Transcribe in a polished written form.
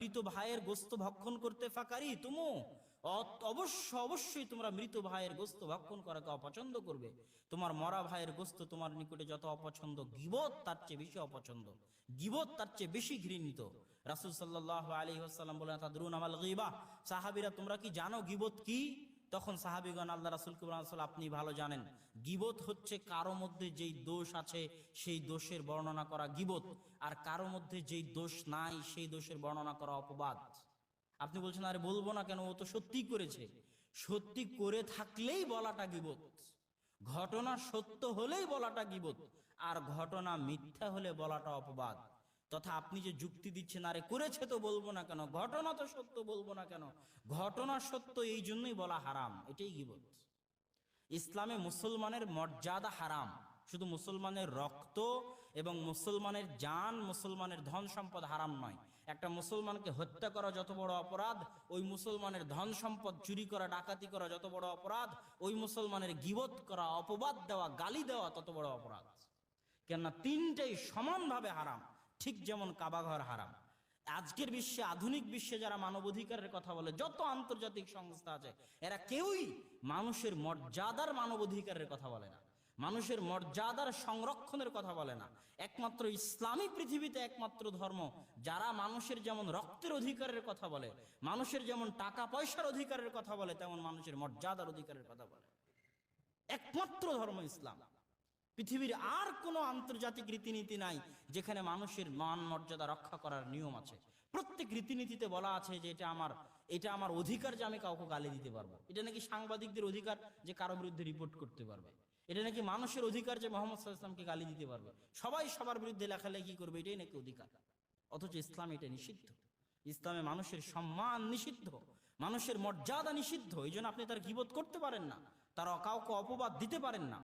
মৃত ভাইয়ের গোস্ত ভক্ষণ করতে ফাকারি তুমু, অবশ্যই তোমরা মৃত ভাইয়ের গোস্ত ভক্ষণ করাকে অপছন্দ করবে। তোমার মরা ভাইয়ের গোস্ত তোমার নিকটে যত অপছন্দ, গীবত তার চেয়ে বেশি অপছন্দ, গীবত তার চেয়ে বেশি ঘৃণিত। রাসূল সাল্লাল্লাহু আলাইহি ওয়াসাল্লাম বলেন, তাদরুনা মাল গীবা, সাহাবীরা তোমরা কি জানো গীবত কি? তখন সাহাবীগণ আল্লাহ রাসূলকে বলেন, রাসূল আপনি ভালো জানেন, গীবত হচ্ছে কারো মধ্যে যেই দোষ আছে সেই দোষের বর্ণনা করা গীবত, আর কারো মধ্যে যেই দোষ নাই সেই দোষের বর্ণনা করা অপবাদ। আপনি বলছেন আরে বলবো না কেন, ও তো সত্যি করেছে। সত্যি করে থাকলেই বলাটা গীবত, ঘটনা সত্য হলেই বলাটা গীবত, আর ঘটনা মিথ্যা হলে বলাটা অপবাদ। তথা আপনি যে যুক্তি দিচ্ছেন আরে করেছে তো বলবো না কেন, ঘটনা তো সত্য বলবো না কেন, ঘটনা সত্য এই জন্যই বলা হারাম, এটাই গীবত। ইসলামে মুসলমানের মর্যাদা হারাম, শুধু মুসলমানের রক্ত এবং মুসলমানের জান, মুসলমানের ধন সম্পদ হারাম নয়। একটা মুসলমানকে হত্যা করা যত বড় অপরাধ, ওই মুসলমানের ধন সম্পদ চুরি করা, ডাকাতি করা যত বড় অপরাধ, ওই মুসলমানের গীবত করা, অপবাদ দেওয়া, গালি দেওয়া তত বড় অপরাধ। কেননা তিনটেই সমানভাবে হারাম, ঠিক যেমন কাবাঘর হারাম। আজকের বিশ্বে, আধুনিক বিশ্বে যারা মানবাধিকারের কথা বলে, যত আন্তর্জাতিক সংস্থা আছে, এরা কেউই মানুষের মর্যাদার মানবাধিকারের কথা বলে না, মানুষের মর্যাদার সংরক্ষণের কথা বলে না। একমাত্র ইসলামী পৃথিবীতে একমাত্র ধর্ম যারা মানুষের যেমন রক্তের অধিকারের কথা বলে, মানুষের যেমন টাকা পয়সার অধিকারের কথা বলে, তেমন মানুষের মর্যাদার অধিকারের কথা বলে। একমাত্র ধর্ম ইসলাম। পৃথিবীর আর কোনো আন্তর্জাতিক রীতিনীতি নাই যেখানে মানুষের মান মর্যাদা রক্ষা করার নিয়ম আছে। প্রত্যেক রীতিনীতিতে বলা আছে যে এটা আমার অধিকার যে আমি কাউকে গালি দিতে পারবো। এটা নাকি সাংবাদিকদের অধিকার যে কারো বিরুদ্ধে রিপোর্ট করতে পারবে। এটা নাকি মানুষের অধিকার যে মোহাম্মদ সাল্লাল্লাহু আলাইহি ওয়াসাল্লামকে গালি দিতে পারবে, সবাই সবার বিরুদ্ধে লেখালেখি করবে, এটাই নাকি অধিকার। অথচ ইসলাম এটা নিষিদ্ধ। ইসলামে মানুষের সম্মান নিষিদ্ধ, মানুষের মর্যাদা নিষিদ্ধ। এই জন্য আপনি তার গীবত করতে পারেন না, তার কাউকে অপবাদ দিতে পারেন না।